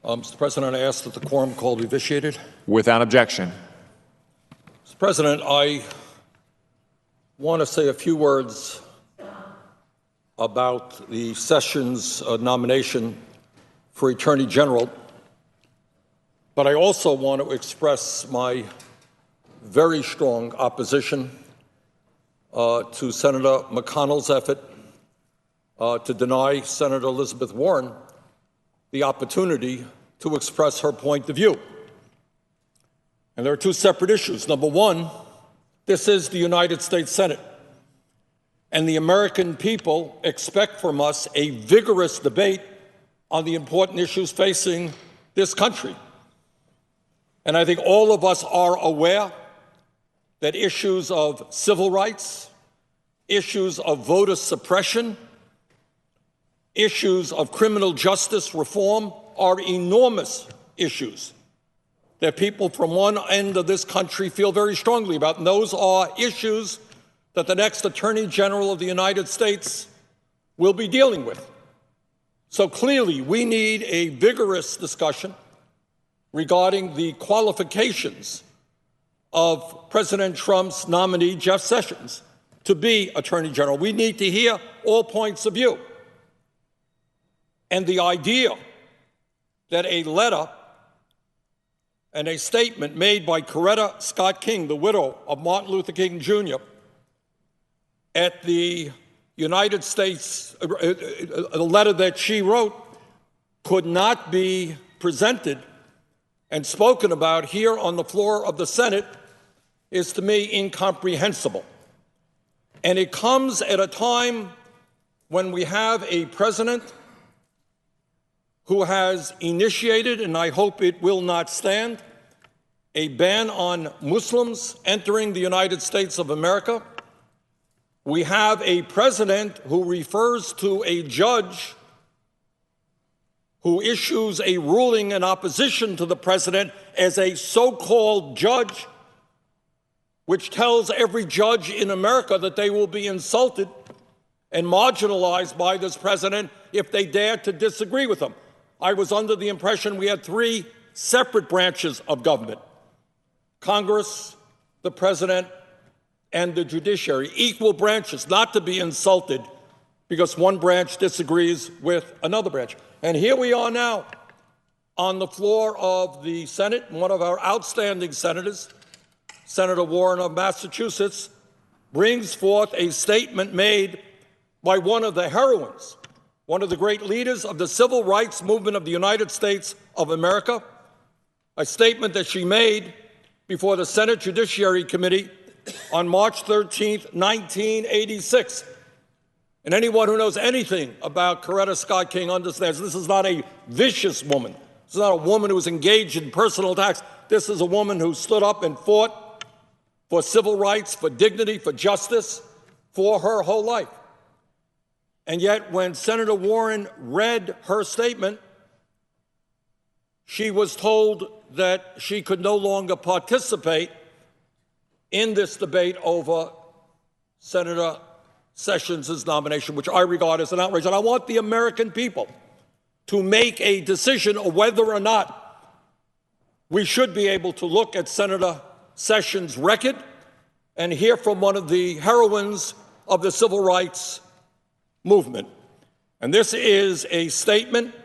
Mr. President, I ask that the quorum call be vitiated. Without objection. Mr. President, I want to say a few words about the Sessions nomination for Attorney General, but I also want to express my very strong opposition to Senator McConnell's effort to deny Senator Elizabeth Warren the opportunity to express her point of view. And there are two separate issues. Number one, this is the United States Senate, and the American people expect from us a vigorous debate on the important issues facing this country. And I think all of us are aware that issues of civil rights, issues of voter suppression, issues of criminal justice reform are enormous issues that people from one end of this country feel very strongly about. And those are issues that the next Attorney General of the United States will be dealing with. So clearly, we need a vigorous discussion regarding the qualifications of President Trump's nominee, Jeff Sessions, to be Attorney General. We need to hear all points of view. And the idea that a letter and a statement made by Coretta Scott King, the widow of Martin Luther King Jr., at the United States, a letter that she wrote, could not be presented and spoken about here on the floor of the Senate is, to me, incomprehensible. And it comes at a time when we have a president who has initiated, and I hope it will not stand, a ban on Muslims entering the United States of America. We have a president who refers to a judge who issues a ruling in opposition to the president as a so-called judge, which tells every judge in America that they will be insulted and marginalized by this president if they dare to disagree with him. I was under the impression we had three separate branches of government: Congress, the president, and the judiciary, equal branches, not to be insulted because one branch disagrees with another branch. And here we are now on the floor of the Senate, and one of our outstanding senators, Senator Warren of Massachusetts, brings forth a statement made by one of the heroines, one of the great leaders of the civil rights movement of the United States of America, a statement that she made before the Senate Judiciary Committee on March 13th, 1986. And anyone who knows anything about Coretta Scott King understands this is not a vicious woman. This is not a woman who is engaged in personal attacks. This is a woman who stood up and fought for civil rights, for dignity, for justice, for her whole life. And yet, when Senator Warren read her statement, she was told that she could no longer participate in this debate over Senator Sessions' nomination, which I regard as an outrage. And I want the American people to make a decision of whether or not we should be able to look at Senator Sessions' record and hear from one of the heroines of the civil rights movement. And this is a statement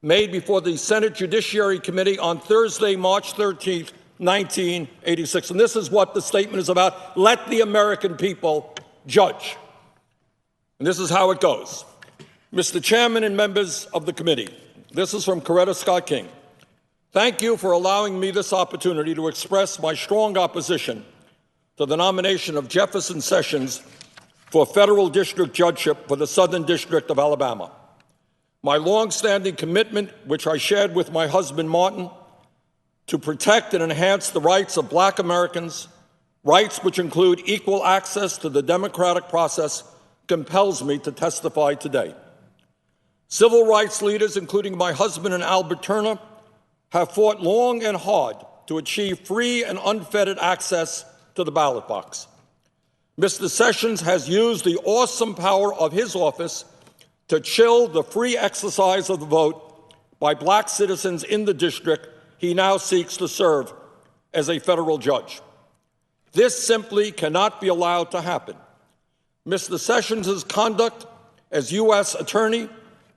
made before the Senate Judiciary Committee on Thursday, March 13th, 1986. And this is what the statement is about. Let the American people judge. And this is how it goes. Mr. Chairman and members of the committee, this is from Coretta Scott King. Thank you for allowing me this opportunity to express my strong opposition to the nomination of Jefferson Sessions for federal district judgeship for the Southern District of Alabama. My longstanding commitment, which I shared with my husband Martin, to protect and enhance the rights of Black Americans, rights which include equal access to the democratic process, compels me to testify today. Civil rights leaders, including my husband and Albert Turner, have fought long and hard to achieve free and unfettered access to the ballot box. Mr. Sessions has used the awesome power of his office to chill the free exercise of the vote by black citizens in the district he now seeks to serve as a federal judge. This simply cannot be allowed to happen. Mr. Sessions' conduct as U.S. Attorney,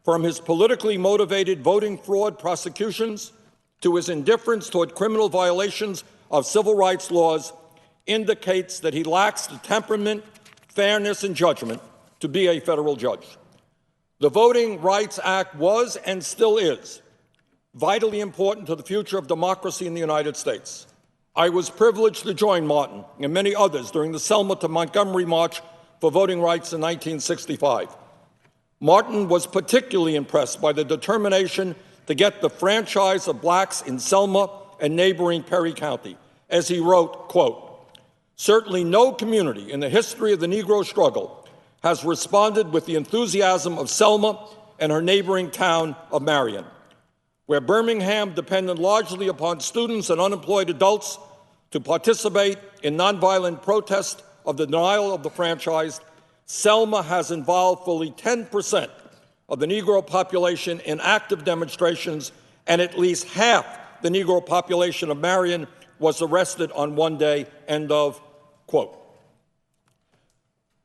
from his politically motivated voting fraud prosecutions to his indifference toward criminal violations of civil rights laws, indicates that he lacks the temperament, fairness, and judgment to be a federal judge. The Voting Rights Act was and still is vitally important to the future of democracy in the United States. I was privileged to join Martin and many others during the Selma to Montgomery March for voting rights in 1965. Martin was particularly impressed by the determination to get the franchise of blacks in Selma and neighboring Perry County. As he wrote, quote, "Certainly no community in the history of the Negro struggle has responded with the enthusiasm of Selma and her neighboring town of Marion, where Birmingham depended largely upon students and unemployed adults to participate in nonviolent protest of the denial of the franchise. Selma has involved fully 10% of the Negro population in active demonstrations, and at least half the Negro population of Marion was arrested on one day," end of quote.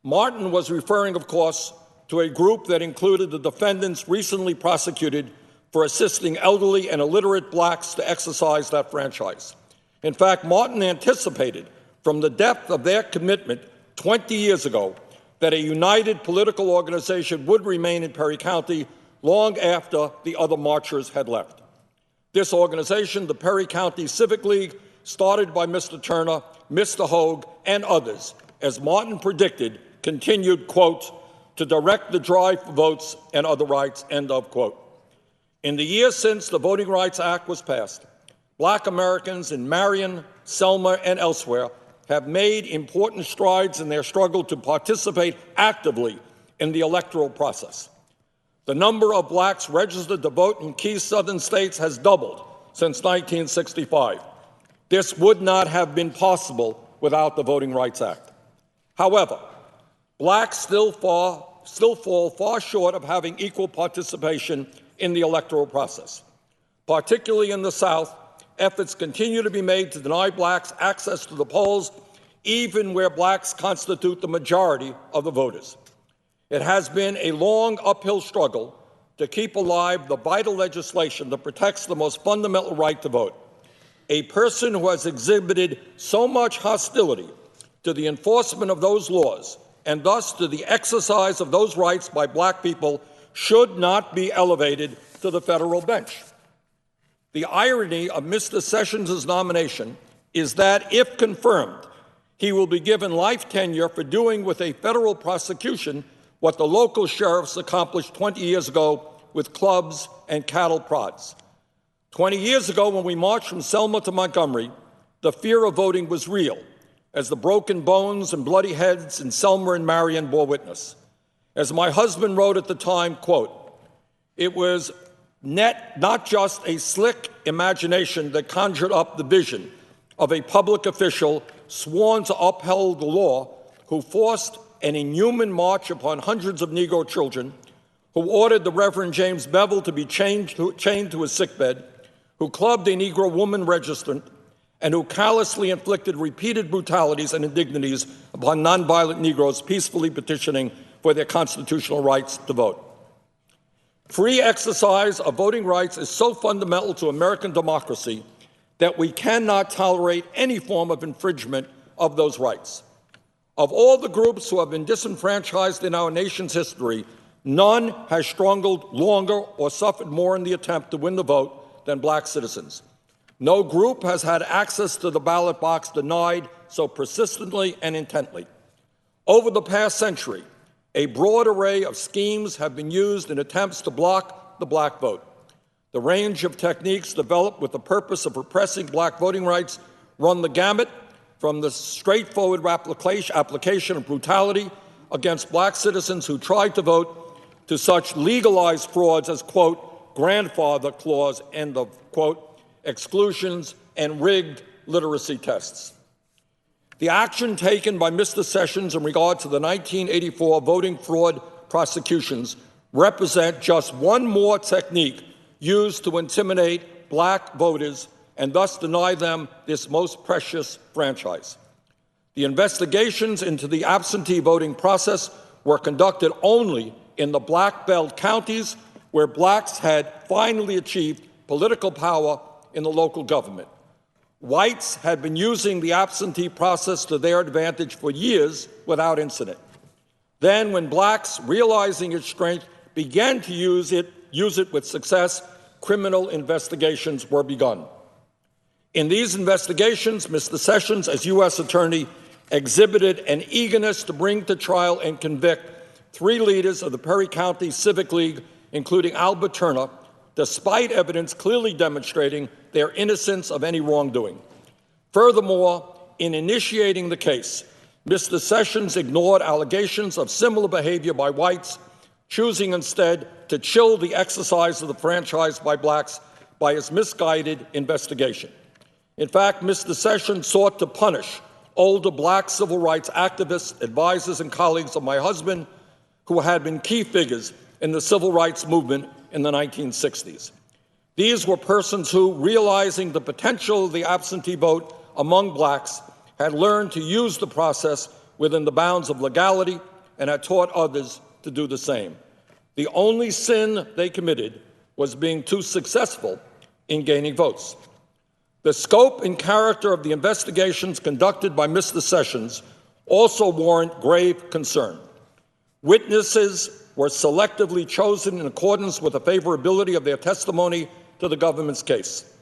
Martin was referring, of course, to a group that included the defendants recently prosecuted for assisting elderly and illiterate blacks to exercise that franchise. In fact, Martin anticipated from the depth of their commitment 20 years ago that a united political organization would remain in Perry County long after the other marchers had left. This organization, the Perry County Civic League, started by Mr. Turner, Mr. Hogue, and others, as Martin predicted, continued, quote, "to direct the drive for votes and other rights," end of quote. In the years since the Voting Rights Act was passed, black Americans in Marion, Selma, and elsewhere have made important strides in their struggle to participate actively in the electoral process. The number of blacks registered to vote in key southern states has doubled since 1965. This would not have been possible without the Voting Rights Act. However, blacks still fall far short of having equal participation in the electoral process. Particularly in the South, efforts continue to be made to deny blacks access to the polls, even where blacks constitute the majority of the voters. It has been a long uphill struggle to keep alive the vital legislation that protects the most fundamental right to vote. A person who has exhibited so much hostility to the enforcement of those laws and thus to the exercise of those rights by black people should not be elevated to the federal bench. The irony of Mr. Sessions' nomination is that, if confirmed, he will be given life tenure for doing with a federal prosecution what the local sheriffs accomplished 20 years ago with clubs and cattle prods. 20 years ago, when we marched from Selma to Montgomery, the fear of voting was real, as the broken bones and bloody heads in Selma and Marion bore witness. As my husband wrote at the time, quote, "It was not just a slick imagination that conjured up the vision of a public official sworn to uphold the law who forced an inhuman march upon hundreds of Negro children, who ordered the Reverend James Bevel to be chained to his sickbed, who clubbed a Negro woman registrant, and who callously inflicted repeated brutalities and indignities upon nonviolent Negroes peacefully petitioning for their constitutional rights to vote." Free exercise of voting rights is so fundamental to American democracy that we cannot tolerate any form of infringement of those rights. Of all the groups who have been disenfranchised in our nation's history, none has struggled longer or suffered more in the attempt to win the vote than black citizens. No group has had access to the ballot box denied so persistently and intently. Over the past century, a broad array of schemes have been used in attempts to block the black vote. The range of techniques developed with the purpose of repressing black voting rights run the gamut from the straightforward application of brutality against black citizens who tried to vote to such legalized frauds as, quote, grandfather clause, end of quote, exclusions, and rigged literacy tests. The action taken by Mr. Sessions in regard to the 1984 voting fraud prosecutions represent just one more technique used to intimidate black voters and thus deny them this most precious franchise. The investigations into the absentee voting process were conducted only in the black belt counties where blacks had finally achieved political power in the local government. Whites had been using the absentee process to their advantage for years without incident. Then, when blacks, realizing its strength, began to use it with success, criminal investigations were begun. In these investigations, Mr. Sessions, as U.S. Attorney, exhibited an eagerness to bring to trial and convict 3 leaders of the Perry County Civic League, including Albert Turner, despite evidence clearly demonstrating their innocence of any wrongdoing. Furthermore, in initiating the case, Mr. Sessions ignored allegations of similar behavior by whites, choosing instead to chill the exercise of the franchise by blacks by his misguided investigation. In fact, Mr. Sessions sought to punish older black civil rights activists, advisors, and colleagues of my husband who had been key figures in the civil rights movement in the 1960s. These were persons who, realizing the potential of the absentee vote among blacks, had learned to use the process within the bounds of legality and had taught others to do the same. The only sin they committed was being too successful in gaining votes. The scope and character of the investigations conducted by Mr. Sessions also warrant grave concern. Witnesses were selectively chosen in accordance with the favorability of their testimony to the government's case.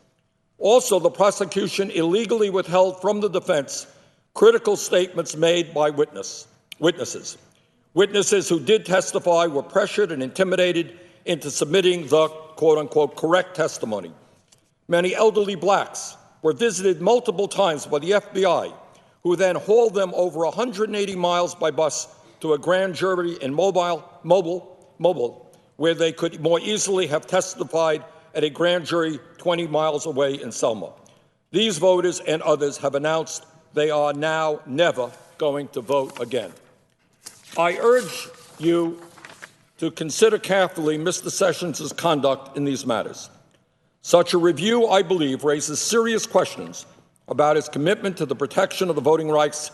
Also, the prosecution illegally withheld from the defense critical statements made by witnesses. Witnesses who did testify were pressured and intimidated into submitting the quote-unquote correct testimony. Many elderly blacks were visited multiple times by the FBI, who then hauled them over 180 miles by bus to a grand jury in Mobile, where they could more easily have testified at a grand jury 20 miles away in Selma. These voters and others have announced they are now never going to vote again. I urge you to consider carefully Mr. Sessions' conduct in these matters. Such a review, I believe, raises serious questions about his commitment to the protection of the voting rights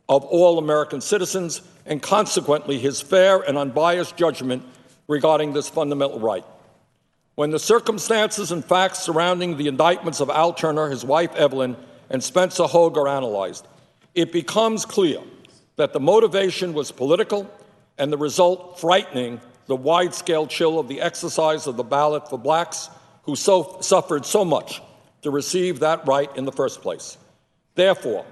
of all American citizens and consequently his fair and unbiased judgment regarding this fundamental right. When the circumstances and facts surrounding the indictments of Al Turner, his wife Evelyn, and Spencer Hogue are analyzed, it becomes clear that the motivation was political and the result frightening, the wide-scale chill of the exercise of the ballot for blacks who suffered so much to receive that right in the first place. Therefore,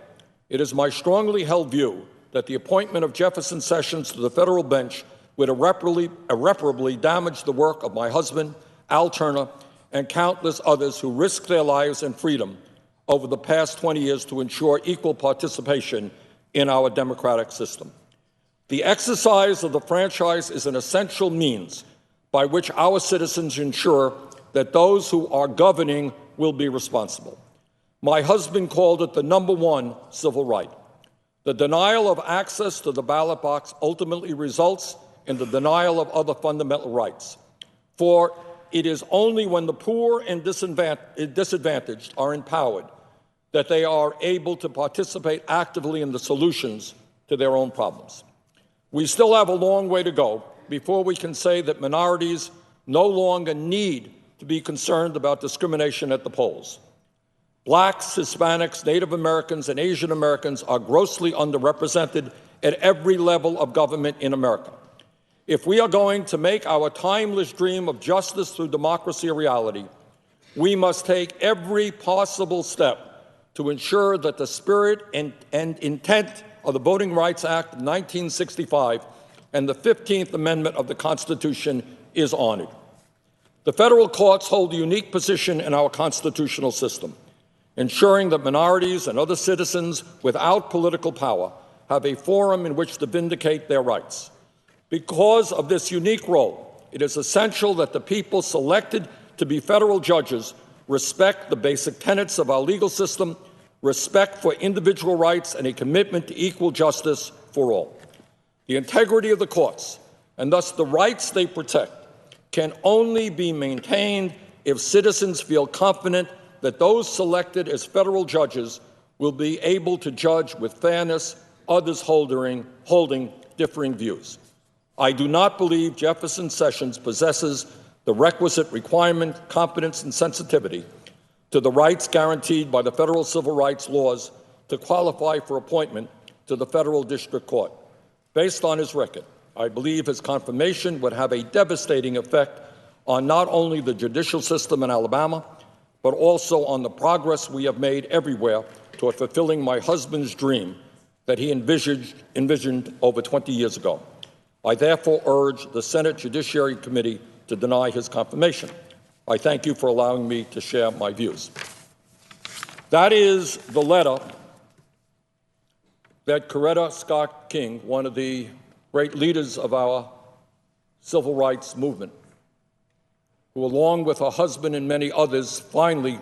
it is my strongly held view that the appointment of Jefferson Sessions to the federal bench would irreparably damage the work of my husband, Al Turner, and countless others who risked their lives and freedom over the past 20 years to ensure equal participation in our democratic system. The exercise of the franchise is an essential means by which our citizens ensure that those who are governing will be responsible. My husband called it the #1 civil right. The denial of access to the ballot box ultimately results in the denial of other fundamental rights. For it is only when the poor and disadvantaged are empowered that they are able to participate actively in the solutions to their own problems. We still have a long way to go before we can say that minorities no longer need to be concerned about discrimination at the polls. Blacks, Hispanics, Native Americans, and Asian Americans are grossly underrepresented at every level of government in America. If we are going to make our timeless dream of justice through democracy a reality, we must take every possible step to ensure that the spirit and intent of the Voting Rights Act of 1965 and the 15th Amendment of the Constitution is honored. The federal courts hold a unique position in our constitutional system, ensuring that minorities and other citizens without political power have a forum in which to vindicate their rights. Because of this unique role, it is essential that the people selected to be federal judges respect the basic tenets of our legal system, respect for individual rights, and a commitment to equal justice for all. The integrity of the courts, and thus the rights they protect, can only be maintained if citizens feel confident that those selected as federal judges will be able to judge with fairness others holding differing views. I do not believe Jefferson Sessions possesses the requisite requirement, competence, and sensitivity to the rights guaranteed by the federal civil rights laws to qualify for appointment to the federal district court. Based on his record, I believe his confirmation would have a devastating effect on not only the judicial system in Alabama, but also on the progress we have made everywhere toward fulfilling my husband's dream that he envisioned over 20 years ago. I therefore urge the Senate Judiciary Committee to deny his confirmation. I thank you for allowing me to share my views. That is the letter that Coretta Scott King, one of the great leaders of our civil rights movement, who along with her husband and many others finally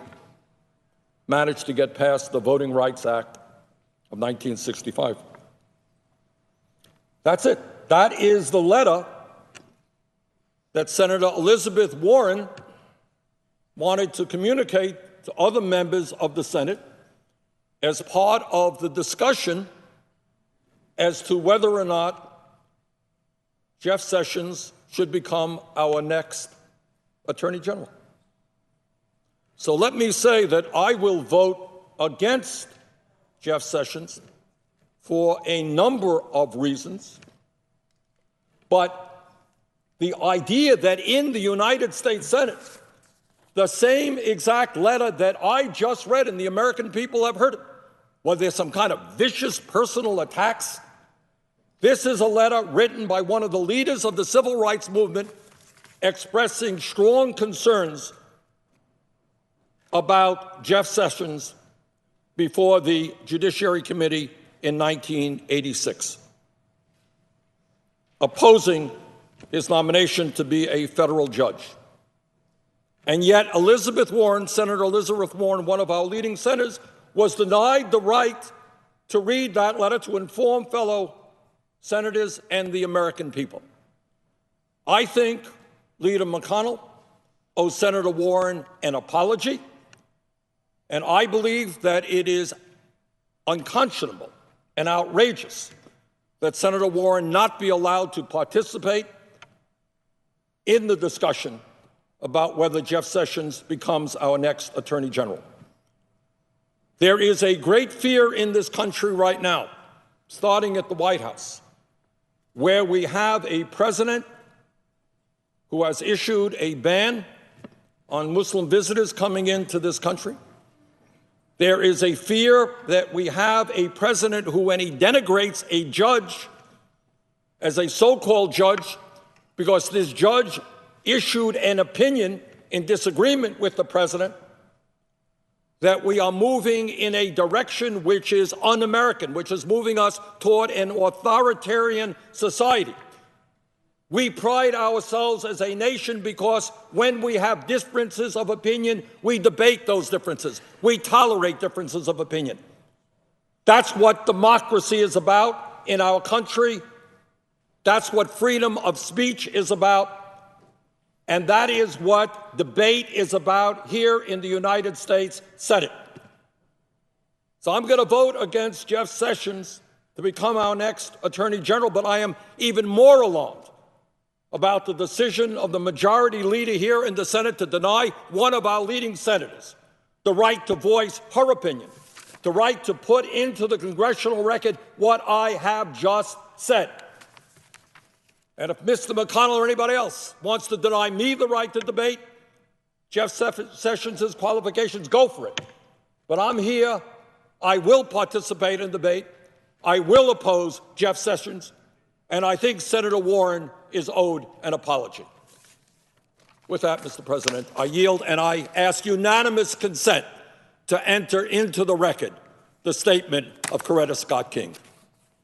managed to get past the Voting Rights Act of 1965. That's it. That is the letter that Senator Elizabeth Warren wanted to communicate to other members of the Senate as part of the discussion as to whether or not Jeff Sessions should become our next Attorney General. So let me say that I will vote against Jeff Sessions for a number of reasons, but the idea that in the United States Senate, the same exact letter that I just read and the American people have heard it, was there some kind of vicious personal attacks? This is a letter written by one of the leaders of the civil rights movement expressing strong concerns about Jeff Sessions before the Judiciary Committee in 1986, opposing his nomination to be a federal judge. And yet Elizabeth Warren, Senator Elizabeth Warren, one of our leading senators, was denied the right to read that letter to inform fellow senators and the American people. I think Leader McConnell owes Senator Warren an apology, and I believe that it is unconscionable and outrageous that Senator Warren not be allowed to participate in the discussion about whether Jeff Sessions becomes our next Attorney General. There is a great fear in this country right now, starting at the White House, where we have a president who has issued a ban on Muslim visitors coming into this country. There is a fear that we have a president who, when he denigrates a judge as a so-called judge, because this judge issued an opinion in disagreement with the president, that we are moving in a direction which is un-American, which is moving us toward an authoritarian society. We pride ourselves as a nation because when we have differences of opinion, we debate those differences. We tolerate differences of opinion. That's what democracy is about in our country. That's what freedom of speech is about. And that is what debate is about here in the United States Senate. So I'm going to vote against Jeff Sessions to become our next Attorney General, but I am even more alarmed about the decision of the majority leader here in the Senate to deny one of our leading senators the right to voice her opinion, the right to put into the congressional record what I have just said. And if Mr. McConnell or anybody else wants to deny me the right to debate Jeff Sessions' qualifications, go for it. But I'm here. I will participate in debate. I will oppose Jeff Sessions. And I think Senator Warren is owed an apology. With that, Mr. President, I yield and I ask unanimous consent to enter into the record the statement of Coretta Scott King.